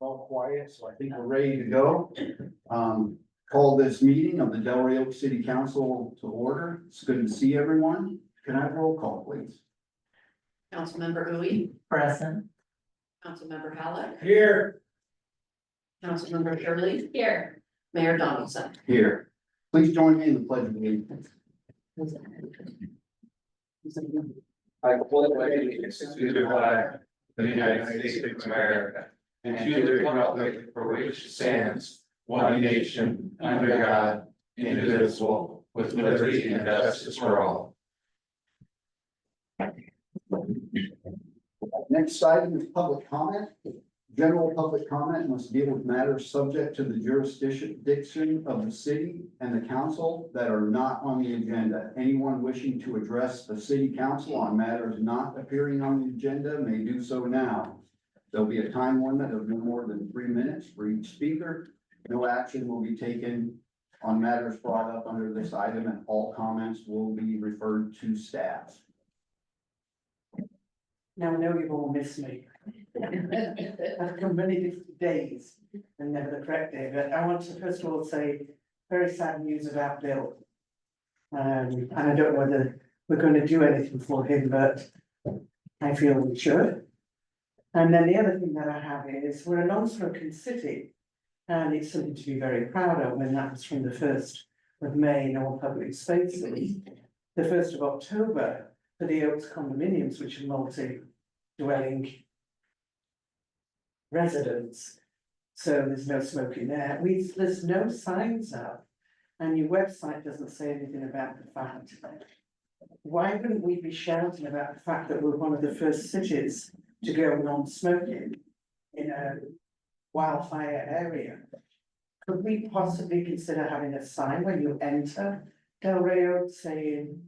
All quiet, so I think we're ready to go. Call this meeting of the Rey Oaks City Council to order. It's good to see everyone. Can I have roll call, please? Councilmember Ui, Present. Councilmember Halleck, Here. Councilmember Shirley. Here. Mayor Donaldson. Here. Please join me in the pledge of allegiance. I pledge allegiance to the flag of the United States of America and to the republic for which it stands, one nation, under God, indivisible, with liberty and justice for all. Next item is public comment. General public comment must deal with matters subject to the jurisdiction of the city and the council that are not on the agenda. Anyone wishing to address the city council on matters not appearing on the agenda may do so now. There'll be a time limit of no more than 3 minutes for each speaker. No action will be taken on matters brought up under this item, and all comments will be referred to staff. Now I know you've all missed me. I've come many different days and never the correct day, but I want to first of all say very sad news about Bill. And I don't know whether we're going to do anything for him, but I feel we should. And then the other thing that I have is we're a non-smoking city, and it's something to be very proud of, and that was from the 1st of May in all public spaces. The 1st of October for the Oaks condominiums, which are multi-dwelling residents. So there's no smoking there. There's no signs up, and your website doesn't say anything about the fact. Why wouldn't we be shouting about the fact that we're one of the first cities to go non-smoking in a wildfire area? Could we possibly consider having a sign when you enter Rey Oaks saying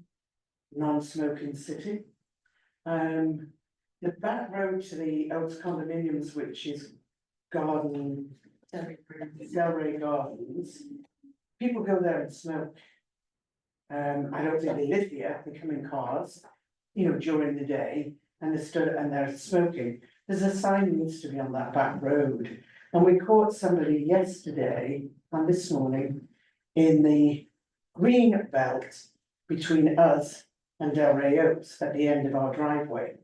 non-smoking city? The back road to the Oaks condominiums, which is Delray Gardens, people go there and smoke. I don't think they live here, they come in cars, during the day, and they're smoking. There's a sign that needs to be on that back road. And we caught somebody yesterday and this morning in the green belt between us and Rey Oaks at the end of our driveway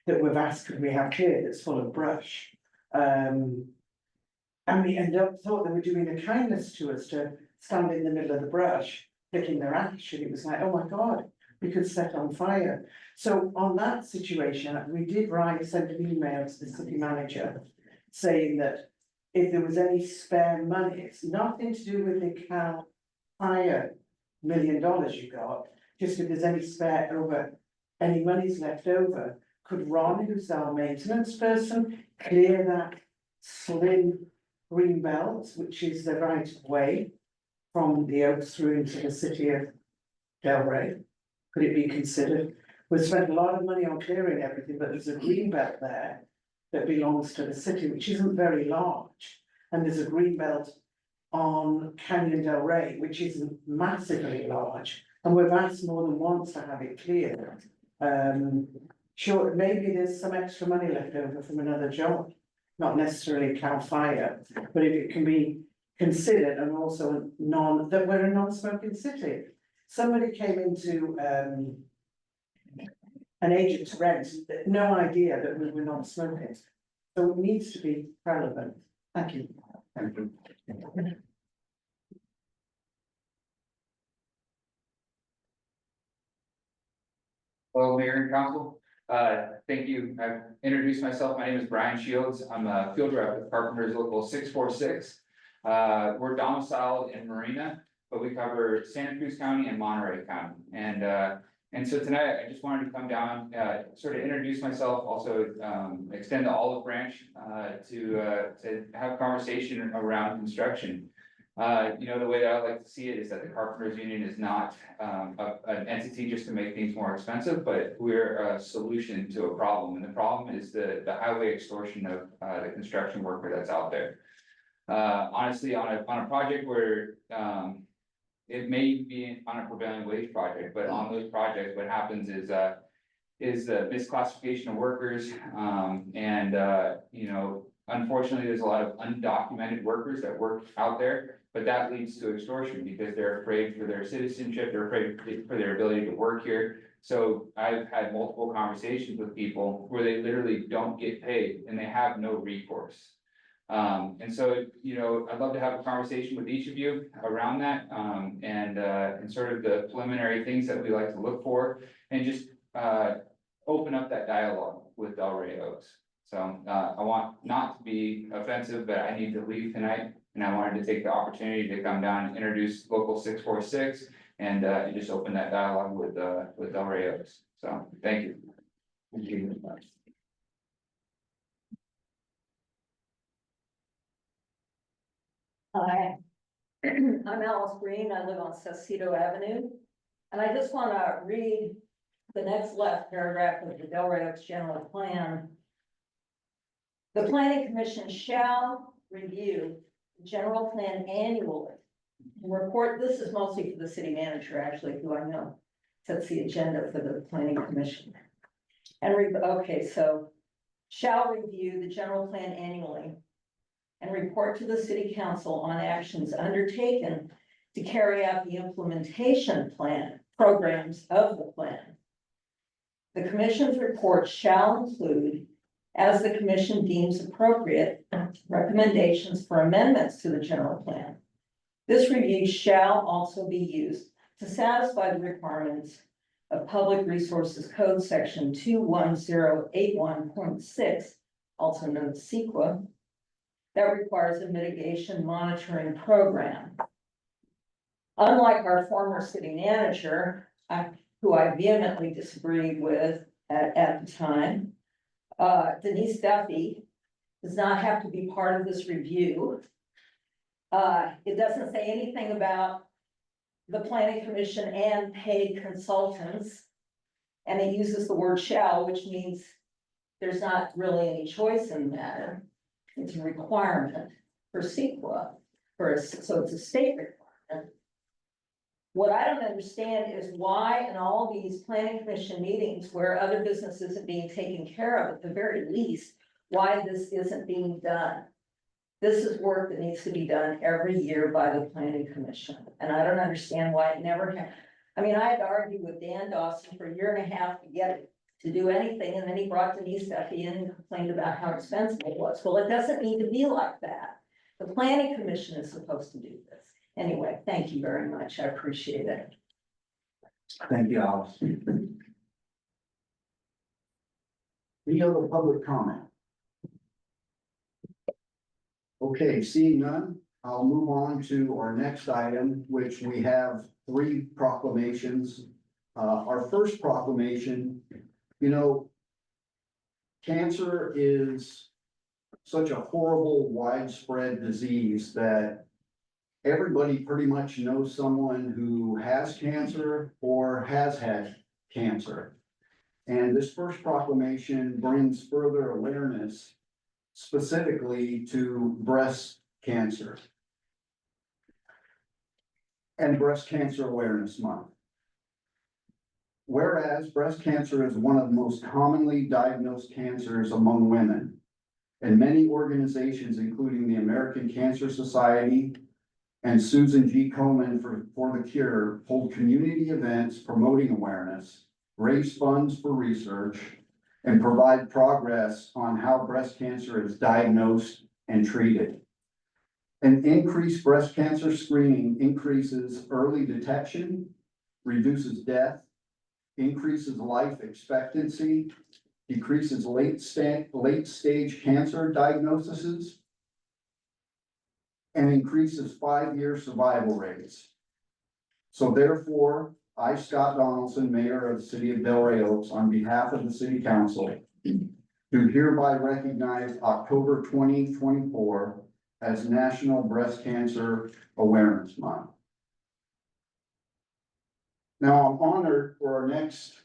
that we've asked could we have cleared. It's full of brush. And we thought they were doing a kindness to us to stand in the middle of the brush, picking their ash, and it was like, oh my God, we could set on fire. So on that situation, we did send an email to the city manager saying that if there was any spare money, it's nothing to do with the Cal Fire $1 million you got, just if there's any money's left over, could Ron, who's our maintenance person, clear that slim green belt, which is the right of way from the Oaks through into the city of Delray? Could it be considered? We've spent a lot of money on clearing everything, but there's a green belt there that belongs to the city, which isn't very large. And there's a green belt on Canyon Del Rey, which isn't massively large. And we've asked more than once to have it cleared. Sure, maybe there's some extra money left over from another job, not necessarily Cal Fire, but if it can be considered, and also that we're a non-smoking city. Somebody came into an agent to rent, no idea that we were non-smoking. So it needs to be relevant. Thank you. Thank you. Hello, Mayor and Council. Thank you. I've introduced myself. My name is Brian Shields. I'm a field rep with Carpenters Local 646. We're domiciled in Marina, but we cover Santa Cruz County and Monterey County. And so tonight I just wanted to come down, sort of introduce myself, also extend the olive branch to have a conversation around construction. The way that I like to see it is that the Carpenters Union is not an entity just to make things more expensive, but we're a solution to a problem. And the problem is the highway extortion of the construction worker that's out there. Honestly, on a project where it may be on a prevailing wage project, but on those projects, what happens is is the misclassification of workers, you know, unfortunately, there's a lot of undocumented workers that work out there. But that leads to extortion because they're afraid for their citizenship, they're afraid for their ability to work here. So I've had multiple conversations with people where they literally don't get paid and they have no recourse. And so, you know, I'd love to have a conversation with each of you around that, and sort of the preliminary things that we like to look for, and just, open up that dialogue with Rey Oaks. So, I want not to be offensive, but I need to leave tonight, and I wanted to take the opportunity to come down and introduce local 646 and just open that dialogue with Rey Oaks. So, thank you. Thank you. Hi, I'm Alice Green. I live on Saucedo Avenue. And I just want to read the next last paragraph of the Rey Oaks General Plan. The Planning Commission shall review the general plan annually and report, this is mostly for the city manager, actually, who I know sets the agenda for the Planning Commission. And so shall review the general plan annually and report to the city council on actions undertaken to carry out the implementation programs of the plan. The commission's report shall include, as the commission deems appropriate, recommendations for amendments to the general plan. This review shall also be used to satisfy the requirements of Public Resources Code Section 21081.6, also known as CEQA, that requires a mitigation monitoring program. Unlike our former city manager, who I vehemently disagreed with at the time, Denise Duffy does not have to be part of this review. It doesn't say anything about the planning commission and paid consultants. And it uses the word shall, which means there's not really any choice in the matter. It's a requirement for CEQA, so it's a state requirement. What I don't understand is why in all these planning commission meetings where other businesses are being taken care of, at the very least, why this isn't being done. This is work that needs to be done every year by the planning commission, and I don't understand why it never happened. I mean, I had to argue with Dan Dawson for a year and a half to get it to do anything, and then he brought Denise Duffy in and complained about how expensive it was. Well, it doesn't need to be like that. The planning commission is supposed to do this. Anyway, thank you very much. I appreciate it. Thank you, Alice. Any other public comment? Okay, seeing none, I'll move on to our next item, which we have 3 proclamations. Our first proclamation, you know, cancer is such a horrible, widespread disease that everybody pretty much knows someone who has cancer or has had cancer. And this first proclamation brings further awareness specifically to breast cancer and Breast Cancer Awareness Month. Whereas breast cancer is one of the most commonly diagnosed cancers among women, and many organizations, including the American Cancer Society and Susan G. Komen for the Cure, hold community events promoting awareness, raise funds for research, and provide progress on how breast cancer is diagnosed and treated. An increased breast cancer screening increases early detection, reduces death, increases life expectancy, decreases late stage cancer diagnoses, and increases 5-year survival rates. So therefore, I, Scott Donaldson, Mayor of the City of Rey Oaks, on behalf of the City Council, do hereby recognize October 2024 as National Breast Cancer Awareness Month. Now, I'm honored for our next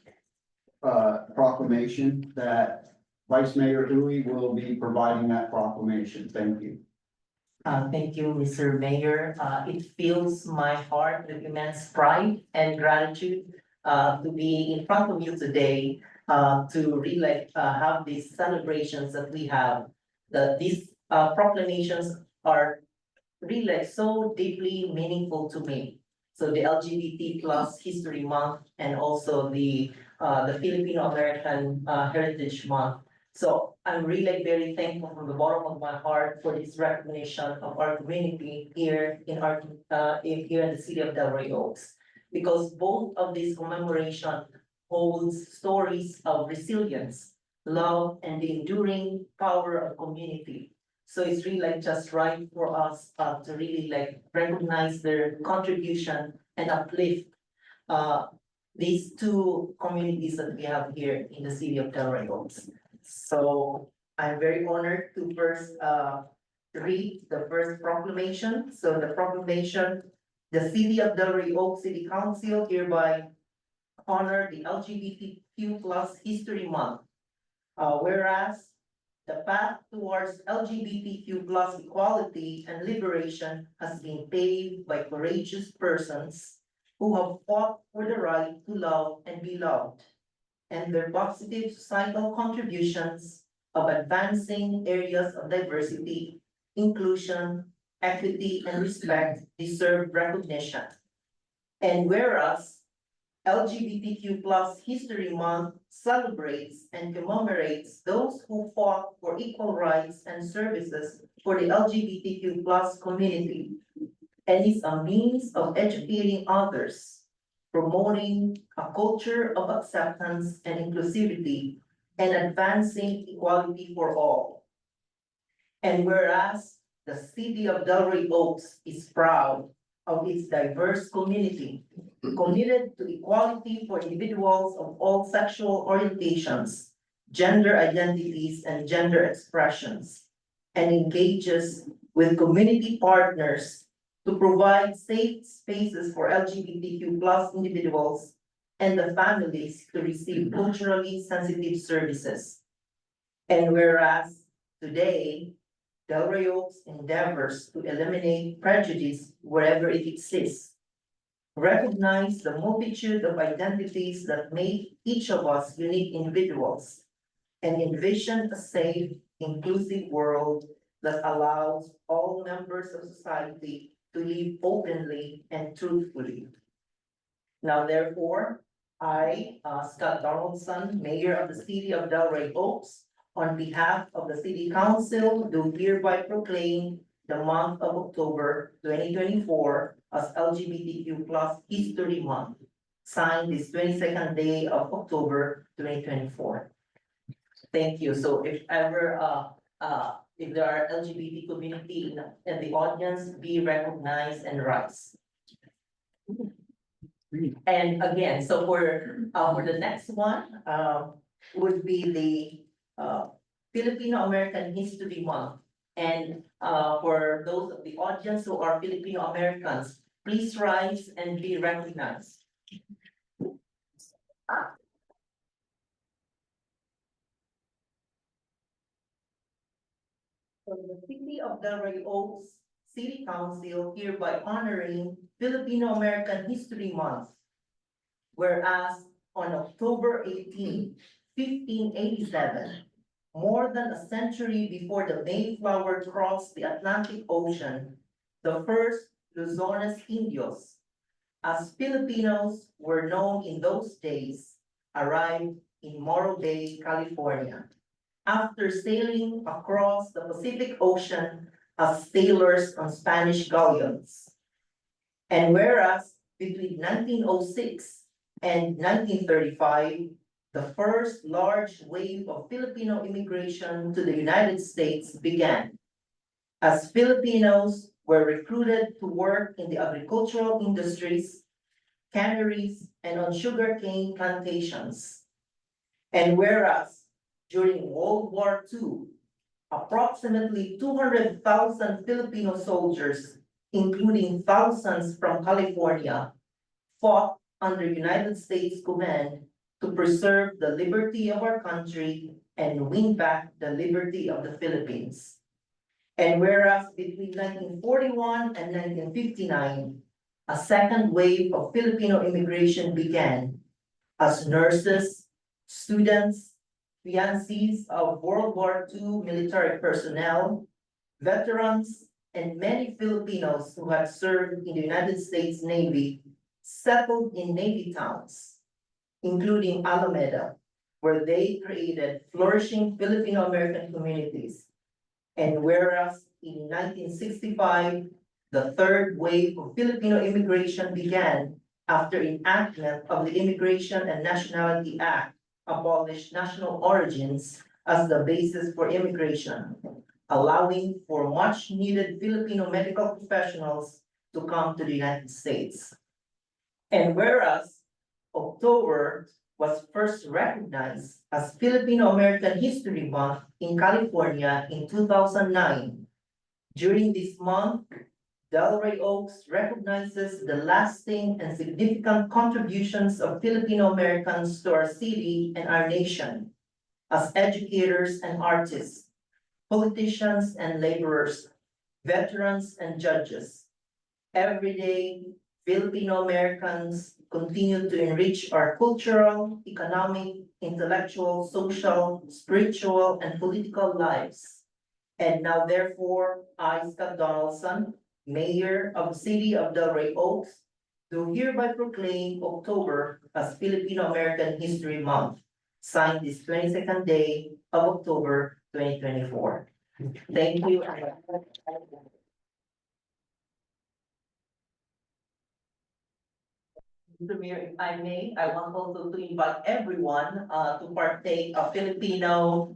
proclamation that Vice Mayor Uwe will be providing that proclamation. Thank you. Thank you, Mr. Mayor. It fills my heart with immense pride and gratitude to be in front of you today to really have these celebrations that we have. These proclamations are really so deeply meaningful to me. So the LGBT plus History Month and also the Filipino American Heritage Month. So I'm really very thankful from the bottom of my heart for this recognition of our community here in here in the city of Rey Oaks. Because both of these commemoration holds stories of resilience, love, and the enduring power of community. So it's really just right for us to really recognize their contribution and uplift these two communities that we have here in the city of Rey Oaks. So I'm very honored to first read the first proclamation. So the proclamation, the city of Rey Oaks City Council hereby honor the LGBTQ plus History Month. Whereas the path towards LGBTQ plus equality and liberation has been paved by courageous persons who have fought for the right to love and be loved, and their positive societal contributions of advancing areas of diversity, inclusion, equity, and respect deserve recognition. And whereas LGBTQ plus History Month celebrates and commemorates those who fought for equal rights and services for the LGBTQ plus community, and is a means of educating others, promoting a culture of acceptance and inclusivity, and advancing equality for all. And whereas the city of Rey Oaks is proud of its diverse community, committed to equality for individuals of all sexual orientations, gender identities, and gender expressions, and engages with community partners to provide safe spaces for LGBTQ plus individuals and the families to receive culturally sensitive services. And whereas today, Rey Oaks endeavors to eliminate prejudice wherever it exists, recognize the multitude of identities that make each of us unique individuals, and envision a safe, inclusive world that allows all members of society to live openly and truthfully. Now therefore, I, Scott Donaldson, Mayor of the City of Rey Oaks, on behalf of the City Council, do hereby proclaim the month of October 2024 as LGBTQ plus History Month, signed this 22nd day of October 2024. Thank you. So if ever if there are LGBT community in the audience, be recognized and rise. And again, so for the next one, would be the Filipino American History Month. And for those of the audience who are Filipino Americans, please rise and be recognized. So the city of Rey Oaks City Council hereby honoring Filipino American History Month. Whereas on October 18, 1587, more than a century before the Mayflower crossed the Atlantic Ocean, the first Luzones Indios, as Filipinos were known in those days, arrived in Morro Bay, California, after sailing across the Pacific Ocean as sailors on Spanish galleons. And whereas between 1906 and 1935, the first large wave of Filipino immigration to the United States began, as Filipinos were recruited to work in the agricultural industries, canneries, and on sugarcane plantations. And whereas during World War II, approximately 200,000 Filipino soldiers, including thousands from California, fought under United States command to preserve the liberty of our country and win back the liberty of the Philippines. And whereas between 1941 and 1959, a second wave of Filipino immigration began as nurses, students, fiancés of World War II military personnel, veterans, and many Filipinos who had served in the United States Navy settled in Navy towns, including Alameda, where they created flourishing Filipino-American communities. And whereas in 1965, the third wave of Filipino immigration began after enactment of the Immigration and Nationality Act abolished national origins as the basis for immigration, allowing for much needed Filipino medical professionals to come to the United States. And whereas October was first recognized as Filipino-American History Month in California in 2009. During this month, Rey Oaks recognizes the lasting and significant contributions of Filipino-Americans to our city and our nation as educators and artists, politicians and laborers, veterans and judges. Every day, Filipino-Americans continue to enrich our cultural, economic, intellectual, social, spiritual, and political lives. And now therefore, I, Scott Donaldson, Mayor of the City of Rey Oaks, do hereby proclaim October as Filipino-American History Month, signed this 22nd day of October 2024. Thank you. Mr. Mayor, if I may, I want also to invite everyone to partake of Filipino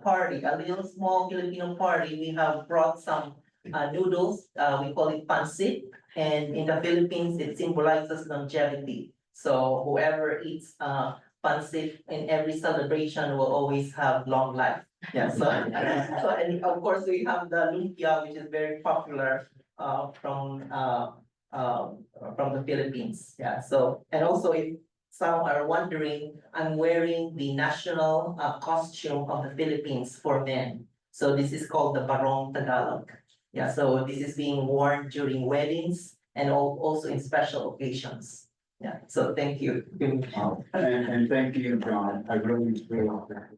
party, a little small Filipino party. We have brought some noodles, we call it pancit, and in the Philippines, it symbolizes longevity. So whoever eats pancit in every celebration will always have long life. Yeah, so and of course, we have the lumpia, which is very popular from the Philippines. Yeah, so, and also if some are wondering, I'm wearing the national costume of the Philippines for men. So this is called the Barong Tagalog. Yeah, so this is being worn during weddings and also in special occasions. Yeah, so thank you. And thank you, John. I really appreciate that.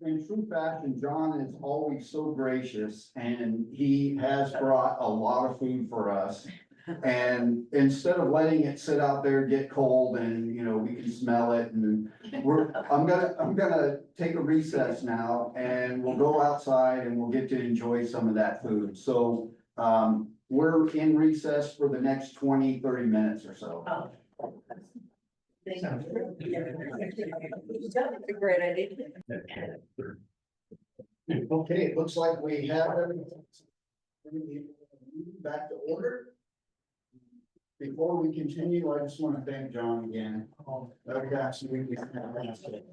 In true fashion, John is always so gracious and he has brought a lot of food for us. And instead of letting it sit out there, get cold and, you know, we can smell it and I'm gonna take a recess now and we'll go outside and we'll get to enjoy some of that food. So, we're in recess for the next 20-30 minutes or so. Thank you. That's a great idea. Okay, it looks like we have everything back to order. Before we continue, I just want to thank John again. Okay, absolutely fantastic.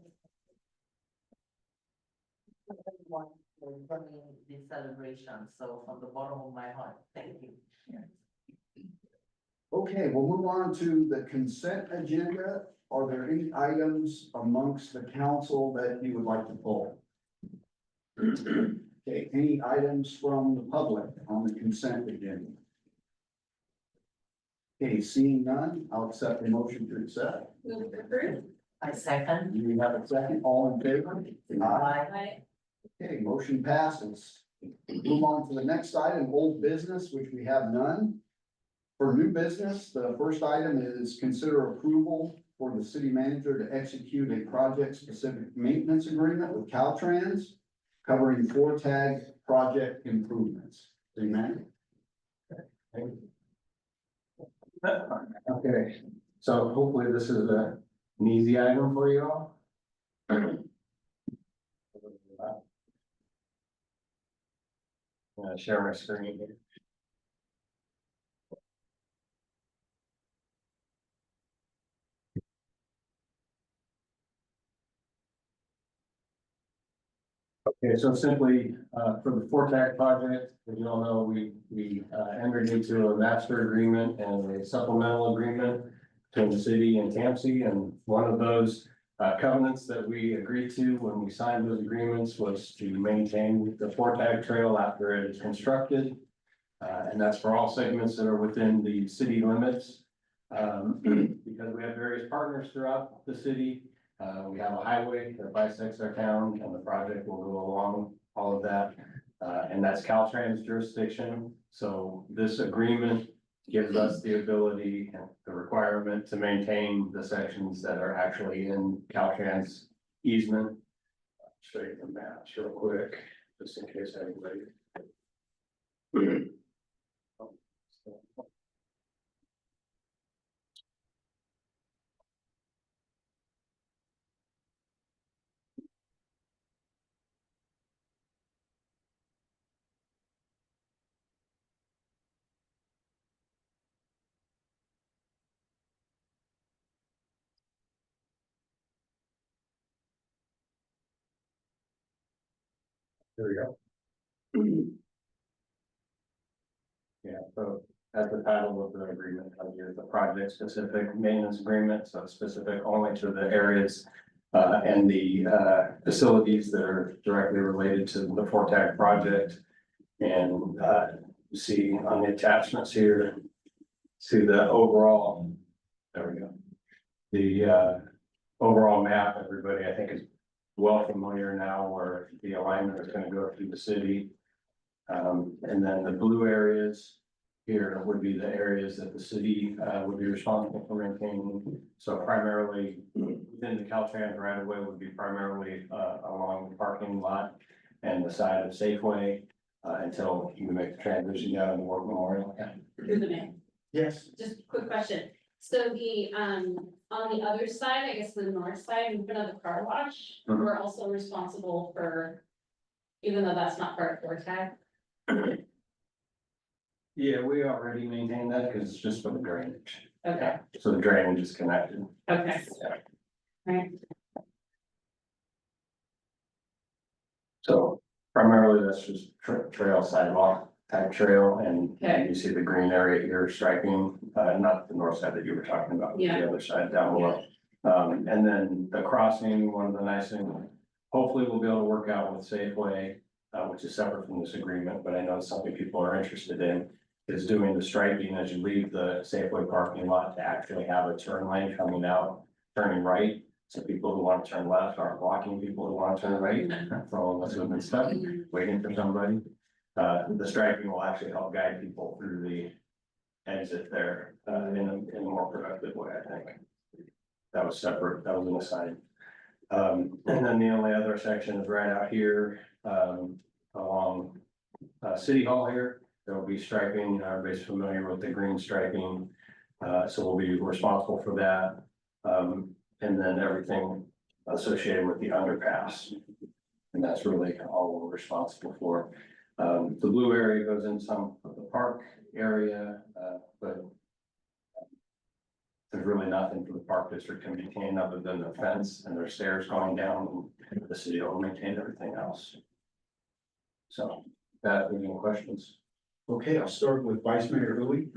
Everyone for coming this celebration, so from the bottom of my heart, thank you. Okay, we'll move on to the consent agenda. Are there any items amongst the council that you would like to pull? Okay, any items from the public on the consent agenda? Okay, seeing none, I'll accept the motion to accept. Move to approve. I second. Do we have a second? All in favor? Aye. Okay, motion passes. Move on to the next item, old business, which we have none. For new business, the first item is consider approval for the city manager to execute a project-specific maintenance agreement with Caltrans covering 4-tag project improvements. City manager? Okay, so hopefully this is an easy item for you all. Share my screen here. Okay, so simply, for the 4-tag project, as you all know, we entered into a master agreement and a supplemental agreement between the city and TAMC, and one of those covenants that we agreed to when we signed those agreements was to maintain the 4-tag trail after it is constructed. And that's for all segments that are within the city limits. Because we have various partners throughout the city. We have a highway that bisects our town, and the project will go along all of that. And that's Caltrans jurisdiction. So this agreement gives us the ability and the requirement to maintain the sections that are actually in Caltrans easement. Show you the maps real quick, just in case anybody. There we go. Yeah, so as the title of the agreement, here's the project specific maintenance agreement, so it's specific only to the areas. And the facilities that are directly related to the Fortag project. And you see on the attachments here, to the overall, there we go. The overall map, everybody I think is well familiar now where the alignment is going to go through the city. And then the blue areas here would be the areas that the city would be responsible for maintaining. So primarily within the Caltrans right of way would be primarily along the parking lot and the side of Safeway until you make the transition down to the War Memorial. Through the mayor. Yes. Just a quick question. So the, on the other side, I guess the north side, in front of the car wash, Mhm. we're also responsible for, even though that's not part of Fortag. Yeah, we already maintain that because it's just for the drainage. Okay, So the drainage is connected. okay. Right, So primarily that's just trail sidewalk type trail and Okay. you see the green area here striping, not the north side that you were talking about, but Yeah. the other side down below. And then the crossing, one of the nice things, hopefully we'll be able to work out with Safeway, which is separate from this agreement, but I know it's something people are interested in, is doing the striping as you leave the Safeway parking lot to actually have a turn lane coming out, turning right. So people who want to turn left aren't blocking people who want to turn right, for all of us who've been stuck, waiting for somebody. The striping will actually help guide people through the exit there, in a more productive way, I think. That was separate, that was an aside. And then the only other section is right out here, along, City Hall here. There will be striping, you know, everybody's familiar with the green striping, so we'll be responsible for that. And then everything associated with the underpass. And that's really all we're responsible for. The blue area goes in some of the park area, but there's really nothing for the park district to maintain other than the fence and their stairs going down, and the city will maintain everything else. So, that, any questions? Okay, I'll start with Vice Mayor Louie.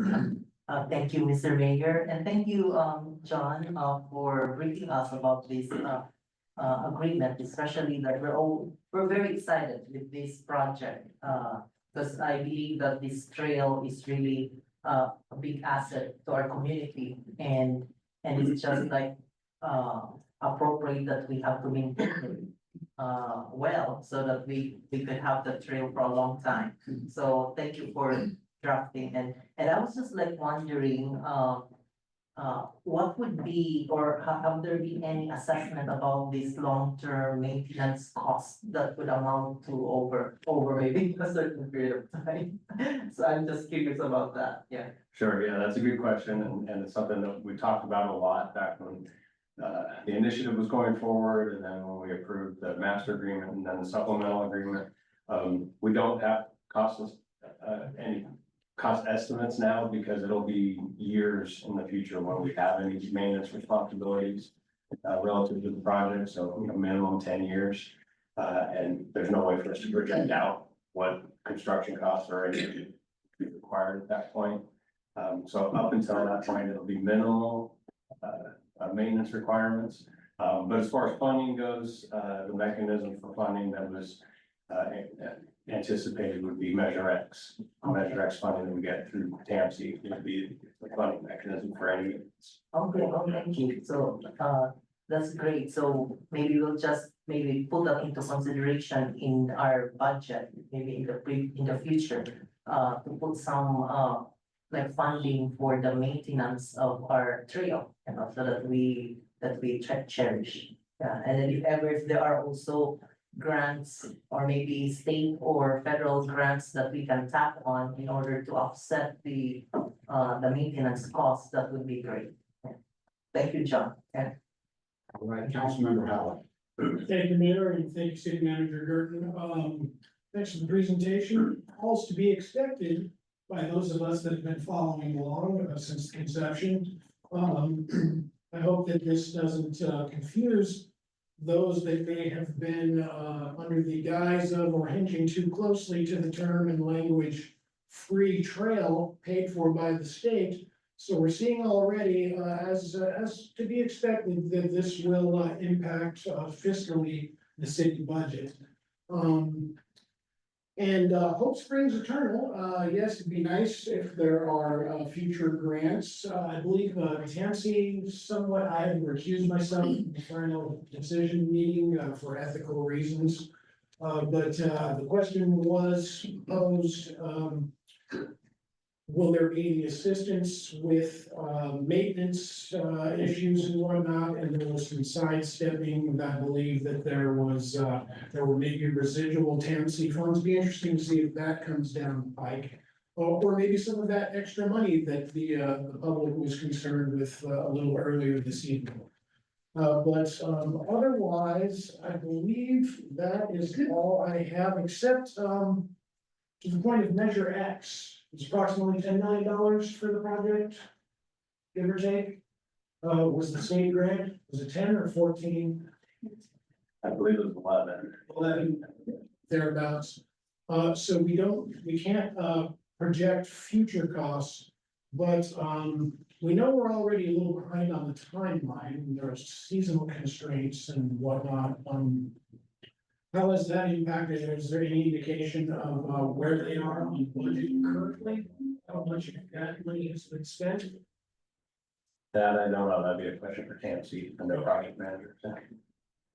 Thank you, Mr. Mayor, and thank you, John, for briefing us about this, agreement, especially that we're very excited with this project. Because I believe that this trail is really, a big asset to our community and it's just like, appropriate that we have to maintain it, well, so that we could have the trail for a long time. So thank you for drafting and I was just like wondering, what would be, or have there been any assessment about this long-term maintenance cost that would amount to over maybe a certain period of time? So I'm just curious about that, yeah. Sure, yeah, that's a good question, and it's something that we talked about a lot back when the initiative was going forward, and then when we approved the master agreement and then the supplemental agreement. We don't have any cost estimates now because it'll be years in the future when we have any maintenance responsibilities relative to the project, so you know, minimum 10 years. And there's no way for us to project out what construction costs are required at that point. So up until that point, it'll be minimal maintenance requirements. But as far as funding goes, the mechanism for funding that was anticipated would be Measure X. Measure X funding that we get through TAMC would be the funding mechanism for any. Okay, thank you. So, that's great. So maybe we'll just maybe put that into consideration in our budget, maybe in the future. To put some, like funding for the maintenance of our trail, and also that we cherish. Yeah, and then if there are also grants or maybe state or federal grants that we can tap on in order to offset the maintenance costs, that would be great. Yeah. Thank you, John. Yeah. All right, Councilmember Howard. Thank you, Mayor, and thank you, City Manager Gerton. Thanks for the presentation. All's to be expected by those of us that have been following along since the conception. I hope that this doesn't confuse those that may have been under the guise of or hinging too closely to the term and language free trail paid for by the state. So we're seeing already, as to be expected, that this will impact fiscally the city budget. Hope springs eternal. Yes, it'd be nice if there are future grants. I believe Tansy somewhat, I have recused myself from the final decision meeting for ethical reasons. But the question was posed, will there be any assistance with maintenance issues and whatnot? And there was some sidestepping. I believe that there were maybe residual TAMC funds. Be interesting to see if that comes down the pike. Or maybe some of that extra money that the public was concerned with a little earlier this evening. But otherwise, I believe that is all I have, except to the point of Measure X. It's approximately $10 million for the project, give or take. Was the state grant, was it 10 or 14? I believe it was 11. 11, thereabouts. So we can't project future costs, but we know we're already a little behind on the timeline. There's seasonal constraints and whatnot. How has that impacted? Is there any indication of where they are on budget currently? How much of that money has been spent? That I don't know, that'd be a question for TAMC and their project manager.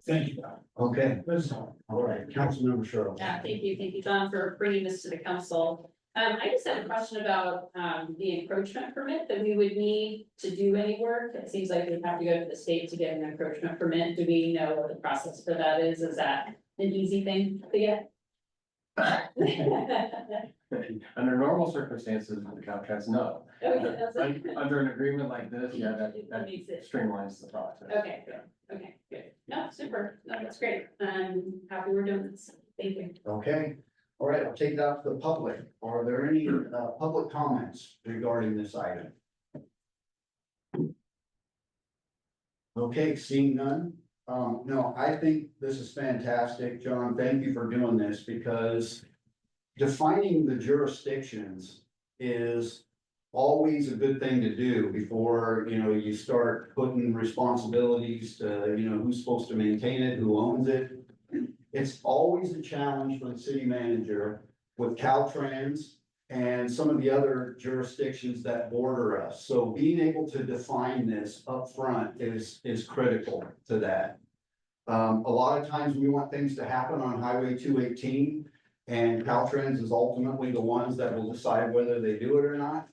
Thank you, Don. Okay, That's all. all right, Councilmember Sherrill. Yeah, thank you, John, for bringing this to the council. I just had a question about, the encroachment permit that we would need to do any work. It seems like we'd have to go to the state to get an encroachment permit. Do we know what the process for that is? Is that an easy thing to get? Under normal circumstances, the contracts, no. Okay, that's Under an agreement like this, yeah, that makes it. streamlines the process. Okay, good. Okay, good. No, super. No, that's great. I'm happy we're doing this. Thank you. Okay, all right, I'll take it out to the public. Are there any public comments regarding this item? Okay, seeing none. No, I think this is fantastic, John. Thank you for doing this because defining the jurisdictions is always a good thing to do before, you start putting responsibilities to, who's supposed to maintain it, who owns it. It's always a challenge for the city manager with Caltrans and some of the other jurisdictions that border us. So being able to define this upfront is critical to that. A lot of times we want things to happen on Highway 218 and Caltrans is ultimately the ones that will decide whether they do it or not.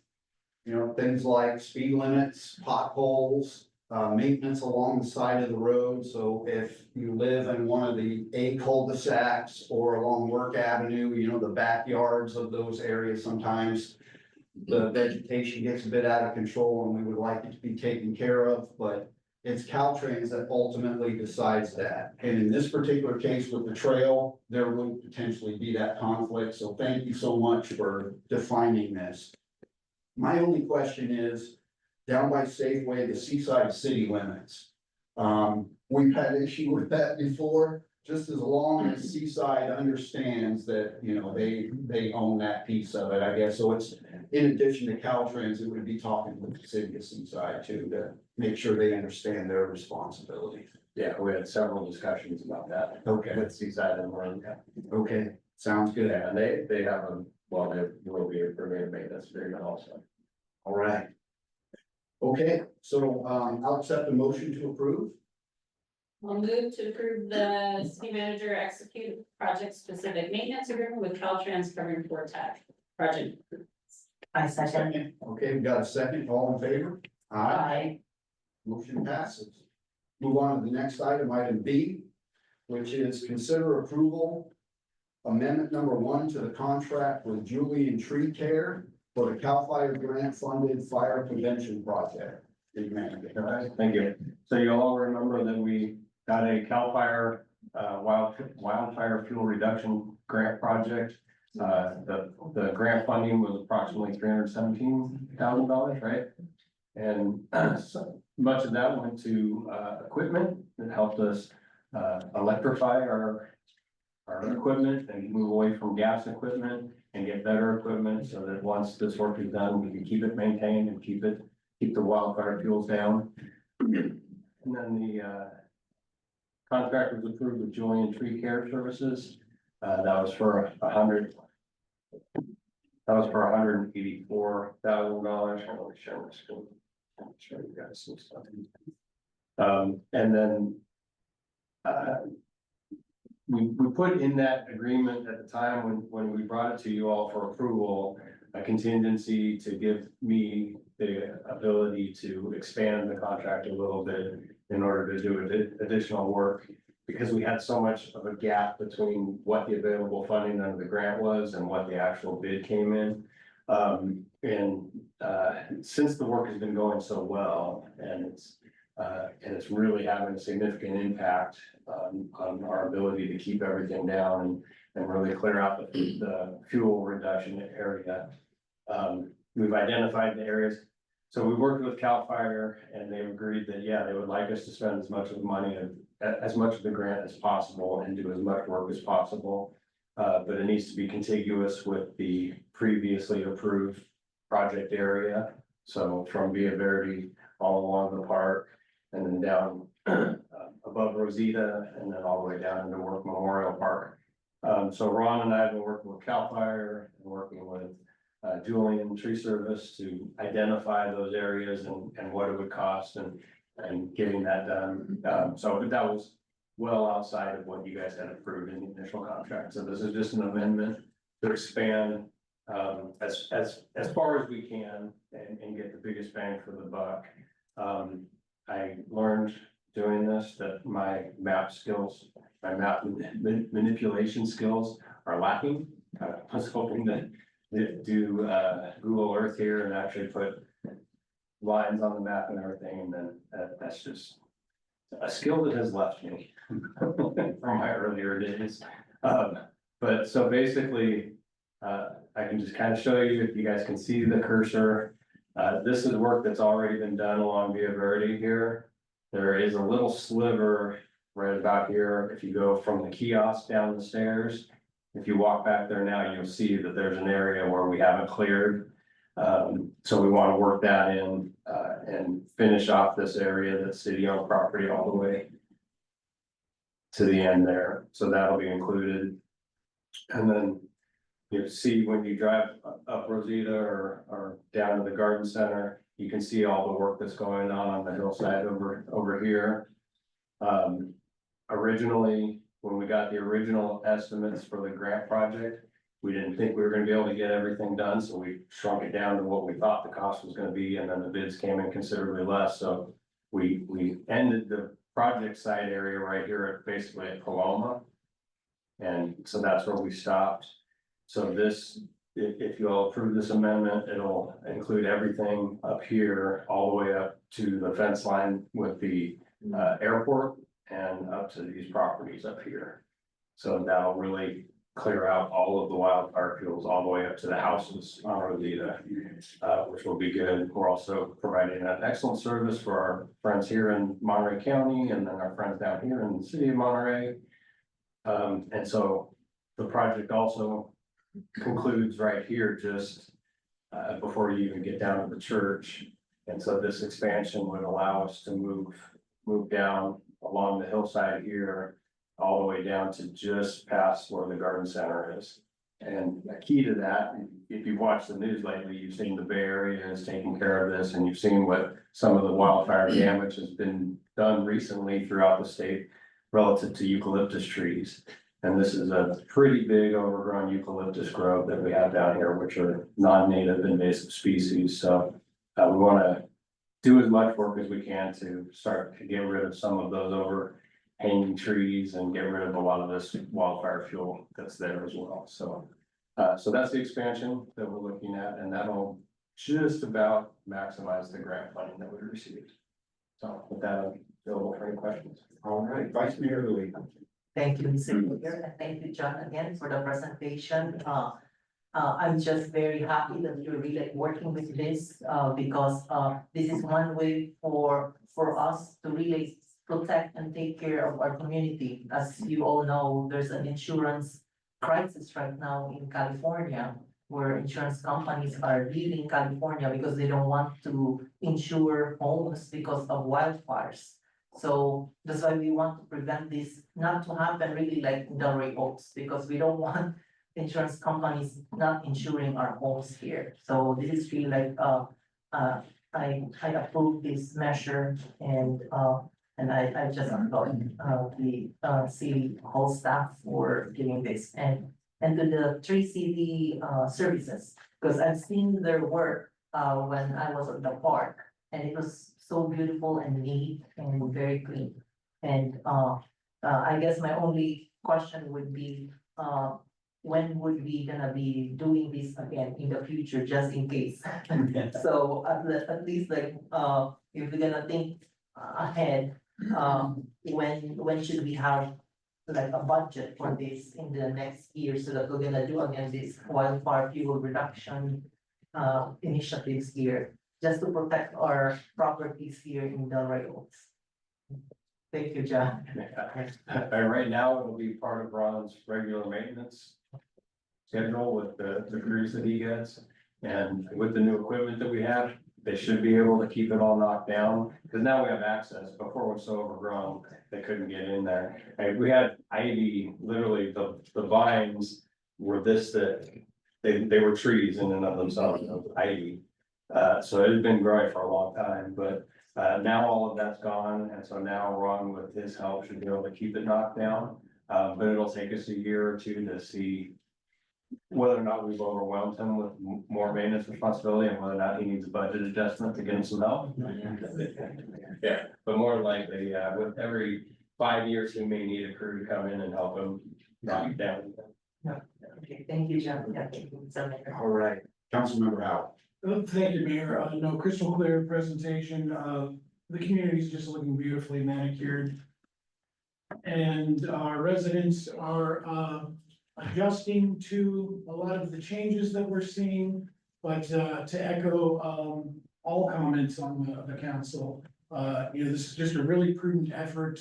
Things like speed limits, potholes, maintenance along the side of the road. So if you live in one of the A cul-de-sacs or along Work Avenue, the backyards of those areas, sometimes the vegetation gets a bit out of control and we would like it to be taken care of, but it's Caltrans that ultimately decides that. And in this particular case with the trail, there will potentially be that conflict. So thank you so much for defining this. My only question is, down by Safeway, the Seaside city limits. We've had issue with that before, just as long as Seaside understands that, they own that piece of it, I guess. So it's, in addition to Caltrans, it would be talking with the city of Seaside too, to make sure they understand their responsibility. Yeah, we had several discussions about that. Okay. With Seaside and Marin. Okay, Sounds good. Yeah, and they have a, well, they will be a preventive maintenance agreement also. All right. Okay, so, I'll accept the motion to approve. I'll move to approve the city manager execute project-specific maintenance agreement with Caltrans covering Fort Tack project. I second. Okay, we got a second, all in favor? Aye. Motion passes. Move on to the next item, item B, which is consider approval. Amendment number 1 to the contract with Julian Tree Care for the CAL FIRE grant funded fire prevention project. Big man. All right, thank you. So you all remember that we got a CAL FIRE wildfire fuel reduction grant project. The grant funding was approximately $317,000, right? And so much of that went to equipment that helped us electrify our equipment and move away from gas equipment and get better equipment so that once this work is done, we can keep it maintained and keep the wildfire fuels down. And then the contract was approved with Julian Tree Care Services. That was for $184,000. Let me share my screen. Show you guys some stuff. And then we put in that agreement at the time when we brought it to you all for approval, a contingency to give me the ability to expand the contract a little bit in order to do additional work, because we had so much of a gap between what the available funding under the grant was and what the actual bid came in. Since the work has been going so well and it's really having a significant impact on our ability to keep everything down and really clear out the fuel reduction area. We've identified the areas. So we worked with CAL FIRE and they agreed that, yeah, they would like us to spend as much of the money and as much of the grant as possible and do as much work as possible. But it needs to be contiguous with the previously approved project area. So from Via Verde all along the park and then down above Rosita and then all the way down into Work Memorial Park. So Ron and I have been working with CAL FIRE and working with Julian Tree Service to identify those areas and what it would cost and getting that done. So but that was well outside of what you guys had approved in the initial contract. So this is just an amendment to expand as far as we can and get the biggest bang for the buck. I learned doing this that my map skills, my map manipulation skills are lacking. I was hoping to do Google Earth here and actually put lines on the map and everything, and then that's just a skill that has left me from my earlier days. But so basically, I can just kind of show you if you guys can see the cursor. This is work that's already been done along Via Verde here. There is a little sliver right about here. If you go from the kiosk down the stairs, if you walk back there now, you'll see that there's an area where we haven't cleared. So we want to work that in and finish off this area that's city-owned property all the way to the end there. So that'll be included. And then you see when you drive up Rosita or down to the garden center, you can see all the work that's going on the hillside over here. Originally, when we got the original estimates for the grant project, we didn't think we were gonna be able to get everything done, so we shrunk it down to what we thought the cost was gonna be, and then the bids came in considerably less, so we ended the project site area right here at basically at Paloma. And so that's where we stopped. So this, if you all approve this amendment, it'll include everything up here, all the way up to the fence line with the airport and up to these properties up here. So that'll really clear out all of the wildfire fuels all the way up to the houses on Rosita, which will be good. We're also providing an excellent service for our friends here in Monterey County and then our friends down here in the city of Monterey. And so the project also concludes right here just before you even get down to the church. And so this expansion would allow us to move down along the hillside here all the way down to just past where the garden center is. And the key to that, if you've watched the news lately, you've seen the Bay Area is taking care of this, and you've seen what some of the wildfire damage has been done recently throughout the state relative to eucalyptus trees. And this is a pretty big overgrown eucalyptus grove that we have down here, which are non-native invasive species. So we want to do as much work as we can to start to get rid of some of those overhanging trees and get rid of a lot of this wildfire fuel that's there as well. So so that's the expansion that we're looking at, and that'll just about maximize the grant funding that we received. So with that, I'm available for any questions. All right, Vice Mayor Louis. Thank you, Mr. Mayor, and thank you, John, again for the presentation. I'm just very happy that you're really working with this, because, this is one way for us to really protect and take care of our community. As you all know, there's an insurance crisis right now in California, where insurance companies are leaving California because they don't want to insure homes because of wildfires. So that's why we want to prevent this not to happen really like in the Rey Oaks, because we don't want insurance companies not insuring our homes here. So this is really like, I approve this measure, and I just applaud the city hall staff for doing this, and to the three city services, because I've seen their work when I was at the park, and it was so beautiful and neat and very clean. And I guess my only question would be, when would we gonna be doing this again in the future, just in case? So at least like, if we're gonna think ahead, when should we have like a budget for this in the next year, so that we're gonna do again this wildfire fuel reduction initiatives here, just to protect our properties here in the Rey Oaks. Thank you, John. Right now, it'll be part of Ron's regular maintenance schedule with the crews that he gets. And with the new equipment that we have, they should be able to keep it all knocked down, because now we have access. Before it was so overgrown, they couldn't get in there. And we had ivy, literally the vines were this thick. They were trees in and of themselves, you know, ivy. So it had been growing for a long time, but now all of that's gone, and so now Ron, with his help, should be able to keep it knocked down. But it'll take us a year or two to see whether or not we've overwhelmed him with more maintenance responsibility, and whether or not he needs a budget adjustment to get him some help. Yeah, but more likely, with every 5 years, he may need a crew to come in and help him knock it down. Okay, thank you, John. Yeah, thank you, Mr. Mayor. All right, Councilmember Howard. Thank you, Mayor. No, crystal clear presentation. The community is just looking beautifully manicured. And our residents are adjusting to a lot of the changes that we're seeing. But to echo all comments on the council, this is just a really prudent effort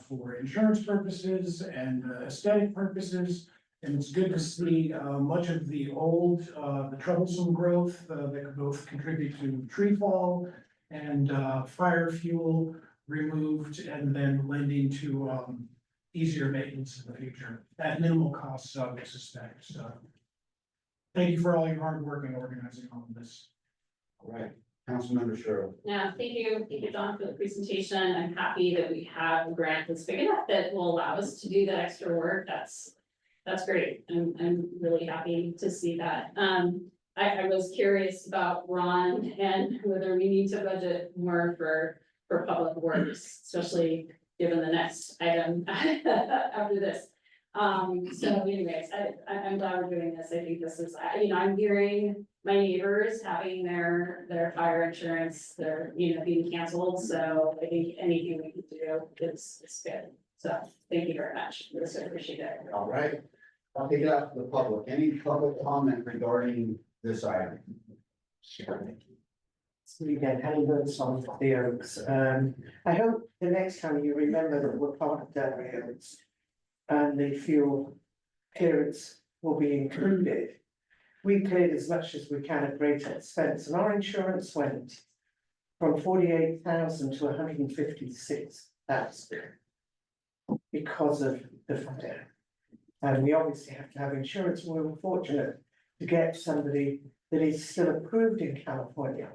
for insurance purposes and aesthetic purposes. And it's good to see much of the old, the troublesome growth that could both contribute to tree fall and fire fuel removed, and then lending to easier maintenance in the future at minimal costs, I would suspect. So thank you for all your hard work in organizing all of this. All right, Councilmember Sherrill. Yeah, thank you, John, for the presentation. I'm happy that we have a grant that's big enough that will allow us to do that extra work. That's great. I'm really happy to see that. I was curious about Ron and whether we need to budget more for public works, especially given the next item after this. So anyways, I'm glad we're doing this. I think this is, I'm hearing my neighbors having their fire insurance, being canceled. So I think anything we can do is good. So thank you very much. I appreciate it. All right, I'll take it out to the public. Any public comment regarding this item? So again, having heard some of the Oaks, I hope the next time you remember that we're part of the Rey Oaks, and the fuel clearance will be included. We cleared as much as we can at great expense, and our insurance went from 48,000 to 156,000. because of the fire. And we obviously have to have insurance, and we're fortunate to get somebody that is still approved in California.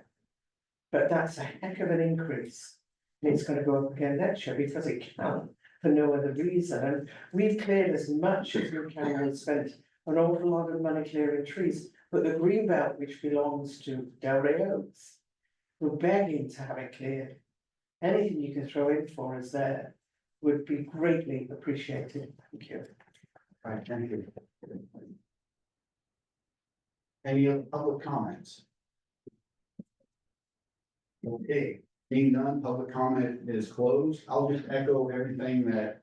But that's a heck of an increase. And it's gonna go up again next year because it can, for no other reason. And we've cleared as much as we can and spent an awful lot of money clearing trees. But the green belt, which belongs to Rey Oaks, we're begging to have it cleared. Anything you can throw in for us there would be greatly appreciated. Thank you. All right, thank you. Any other public comments? Okay, being done, public comment is closed. I'll just echo everything that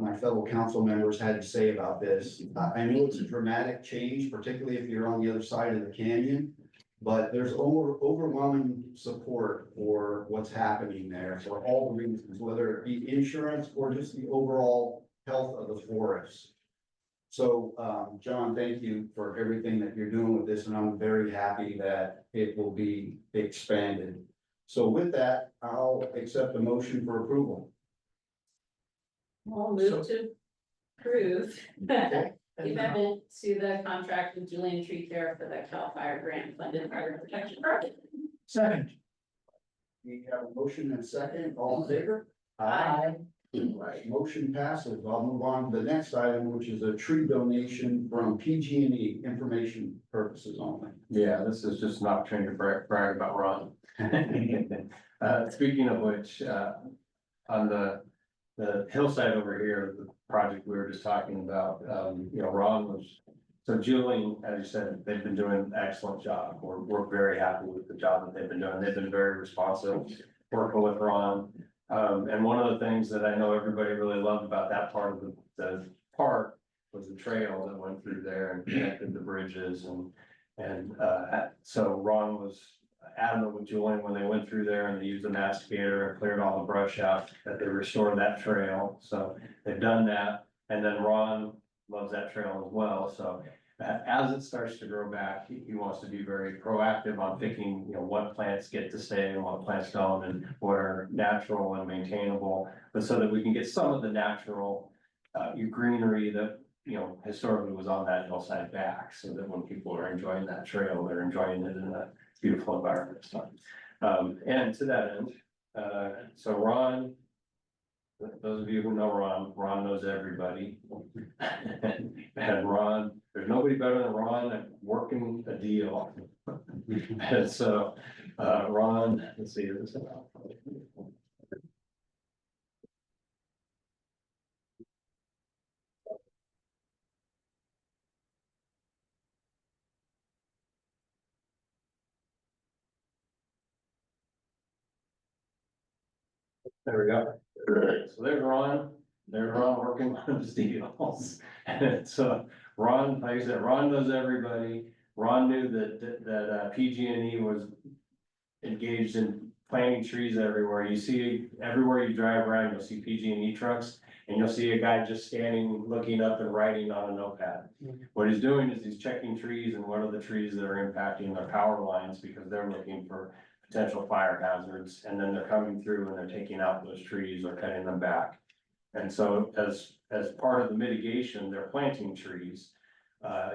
my fellow council members had to say about this. I know it's a dramatic change, particularly if you're on the other side of the canyon. But there's overwhelming support for what's happening there for all the reasons, whether it be insurance or just the overall health of the forest. So, John, thank you for everything that you're doing with this, and I'm very happy that it will be expanded. So with that, I'll accept a motion for approval. I'll move to approve the Okay. amendment to the contract with Julian Tree Care for the CAL FIRE grant funded fire protection project. Second. We have a motion and a second, all in favor? Aye. Right, motion passes. I'll move on to the next item, which is a tree donation from PG&E, information purposes only. Yeah, this is just an opportunity to brag about Ron. Speaking of which, on the hillside over here, the project we were just talking about, Ron was. So Julian, as you said, they've been doing an excellent job. We're very happy with the job that they've been doing. They've been very responsive, working with Ron. And one of the things that I know everybody really loved about that part of the park was the trail that went through there and connected the bridges so Ron was adamant with Julian when they went through there and they used the masticator and cleared all the brush out, that they restored that trail. So they've done that. And then Ron loves that trail as well. So as it starts to grow back, he wants to be very proactive on picking, what plants get to stay and what plants don't, and what are natural and maintainable. But so that we can get some of the natural, greenery that, historically was on that hillside back, so that when people are enjoying that trail, they're enjoying it in a beautiful environment. So, and to that end, so Ron, those of you who know Ron knows everybody. And Ron, there's nobody better than Ron at working a deal. And so, Ron, let's see. There we go. So there's Ron working on his deals. And so Ron, like I said, Ron knows everybody. Ron knew that PG&E was engaged in planting trees everywhere. You see, everywhere you drive around, you'll see PG&E trucks, and you'll see a guy just standing, looking up and writing on a notepad. What he's doing is he's checking trees and what are the trees that are impacting their power lines, because they're looking for potential fire hazards, and then they're coming through and they're taking out those trees or cutting them back. And so as part of the mitigation, they're planting trees,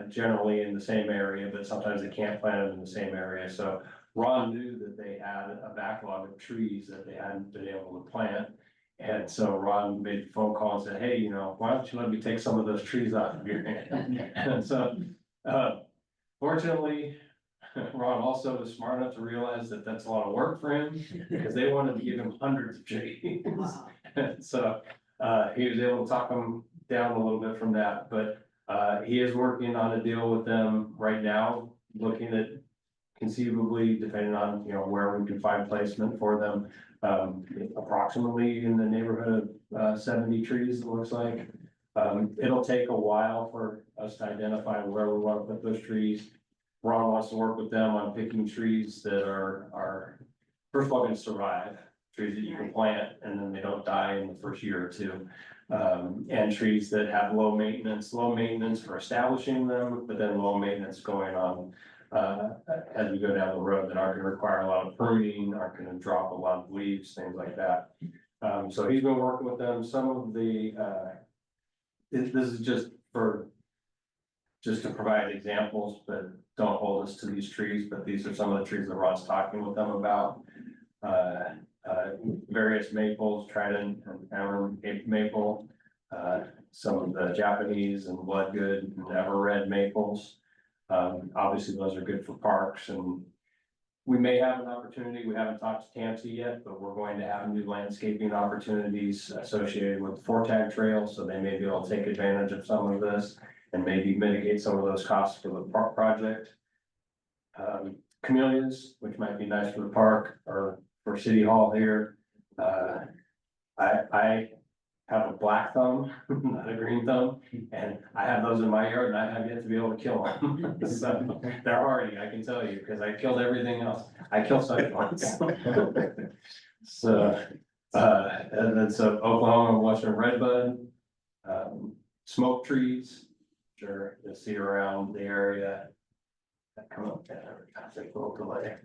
generally in the same area, but sometimes they can't plant them in the same area. So Ron knew that they had a backlog of trees that they hadn't been able to plant. And so Ron made a phone call and said, hey, why don't you let me take some of those trees off of your hand? And so, fortunately, Ron also was smart enough to realize that that's a lot of work for him, because they wanted to give him hundreds of trees. And so, he was able to talk them down a little bit from that, but, he is working on a deal with them right now, looking at conceivably, depending on, where we can find placement for them, approximately in the neighborhood of 70 trees, it looks like. It'll take a while for us to identify where we want to put those trees. Ron wants to work with them on picking trees that are first of all going to survive, trees that you can plant and then they don't die in the first year or two. And trees that have low maintenance for establishing them, but then low maintenance going on as we go down the road, that aren't going to require a lot of pruning, aren't going to drop a lot of leaves, things like that. So he's been working with them, some of the, this is just to provide examples, but don't hold us to these trees, but these are some of the trees that Ron's talking with them about. Various maples, trident and Amazon maple, some of the Japanese and bloodgood and ever red maples. Obviously, those are good for parks, and we may have an opportunity, we haven't talked to Tansy yet, but we're going to have new landscaping opportunities associated with the Fortag Trail, so they may be able to take advantage of some of this and maybe mitigate some of those costs for the park project. Camellias, which might be nice for the park or for City Hall here. I have a black thumb, not a green thumb, and I have those in my yard and I have yet to be able to kill them. So they're hardy, I can tell you, because I killed everything else. I killed such ones. So, and then some Oklahoma and Western redbud, smoke trees, sure, you'll see around the area. That come up there, I think a little delay.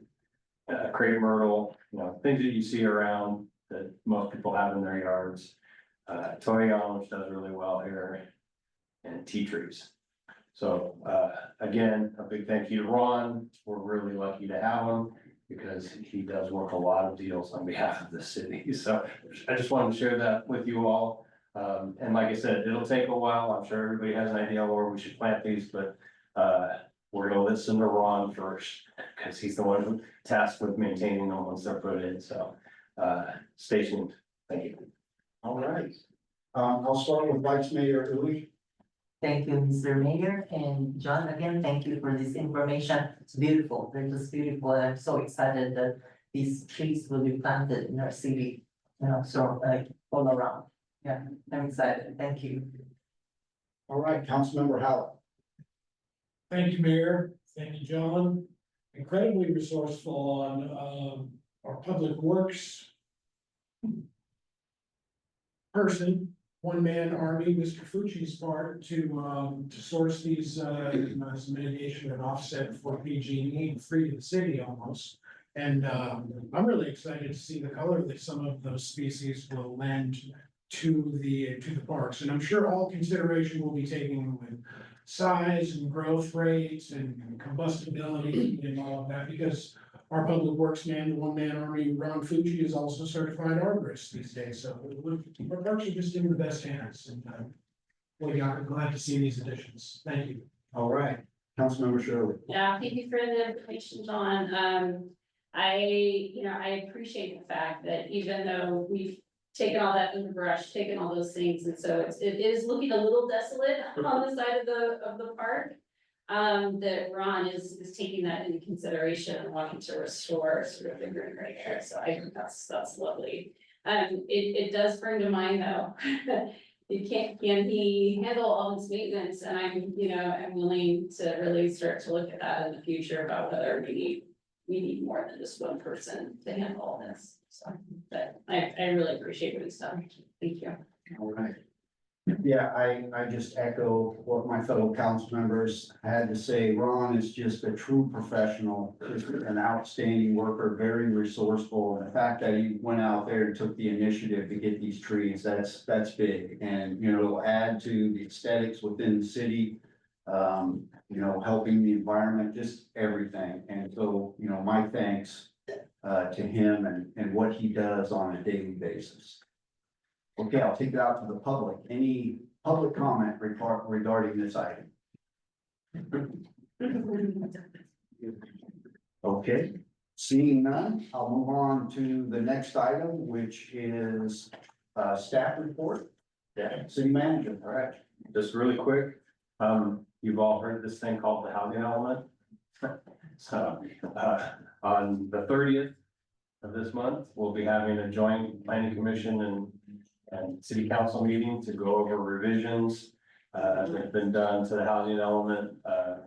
Crepe myrtle, things that you see around that most people have in their yards. Toyon, which does really well here, and tea trees. So, again, a big thank you to Ron. We're really lucky to have him because he does work a lot of deals on behalf of the city. So I just wanted to share that with you all. And like I said, it'll take a while. I'm sure everybody has an idea where we should plant these, but, we're gonna listen to Ron first, because he's the one who tasked with maintaining them once they're put in, so, stay tuned, thank you. All right. I'll start with Vice Mayor Uy. Thank you, Mr. Mayor, and John, again, thank you for this information. It's beautiful, they're just beautiful, and I'm so excited that these trees will be planted in our city, so like all around. Yeah, I'm excited, thank you. All right, Councilmember Howard. Thank you, Mayor. Thank you, John. Incredibly resourceful on our public works person, one-man army, Mr. Fucci's part to source these as mitigation and offset for PG&E, free to the city almost. And I'm really excited to see the color that some of those species will lend to the parks. And I'm sure all consideration will be taken with size and growth rates and combustibility and all of that, because our public works man, the one-man army, Ron Fucci, is also certified arborist these days. So our parks are just in the best hands, and I'm glad to see these additions. Thank you. All right, Councilmember Shirley. Yeah, thank you for the information, John. I appreciate the fact that even though we've taken all that underbrush, taken all those things, and so it is looking a little desolate on the side of the park. That Ron is taking that into consideration and wanting to restore sort of the green right there, so I think that's lovely. It does bring to mind though, can he handle all this maintenance, and I'm willing to really start to look at that in the future about whether we need more than just one person to handle all this. So, but I really appreciate what he's done. Thank you. All right. Yeah, I just echo what my fellow council members had to say. Ron is just a true professional, just an outstanding worker, very resourceful. And the fact that he went out there and took the initiative to get these trees, that's big. And, it'll add to the aesthetics within the city, helping the environment, just everything. And so, my thanks to him and what he does on a daily basis. Okay, I'll take it out to the public. Any public comment regarding this item? Okay, seeing none, I'll move on to the next item, which is staff report. Yeah, City manager, all right. just really quick, you've all heard this thing called the housing element. So, on the 30th of this month, we'll be having a joint planning commission and city council meeting to go over revisions that have been done to the housing element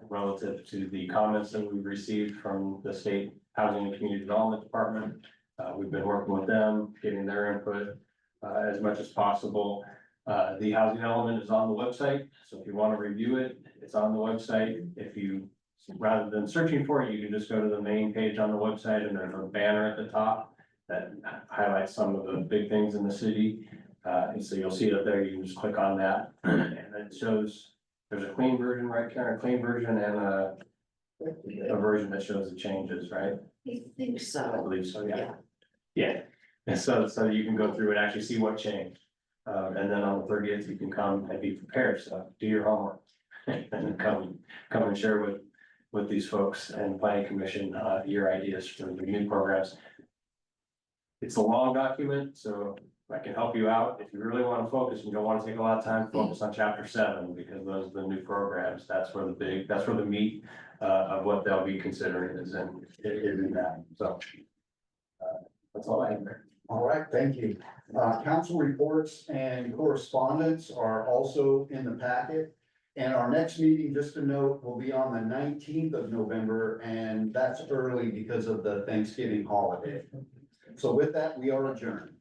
relative to the comments that we've received from the state housing and community development department. We've been working with them, getting their input as much as possible. The housing element is on the website, so if you want to review it, it's on the website. If you, rather than searching for it, you can just go to the main page on the website and there's a banner at the top. that highlights some of the big things in the city. And so you'll see it up there, you can just click on that, and it shows, there's a clean version, right, Karen, a clean version and a version that shows the changes, right? I think I so. believe so, yeah. Yeah, and so you can go through and actually see what changed. And then on the 30th, you can come and be prepared, so do your homework. And then come and share with these folks and planning commission, your ideas for the new programs. It's a long document, so I can help you out. If you really want to focus and don't want to take a lot of time, focus on chapter 7, because those are the new programs. That's where the meat of what they'll be considering is in that, so. That's all I have there. All right, thank you. Council reports and correspondence are also in the packet. And our next meeting, just to note, will be on the 19th of November, and that's early because of the Thanksgiving holiday. So with that, we are adjourned.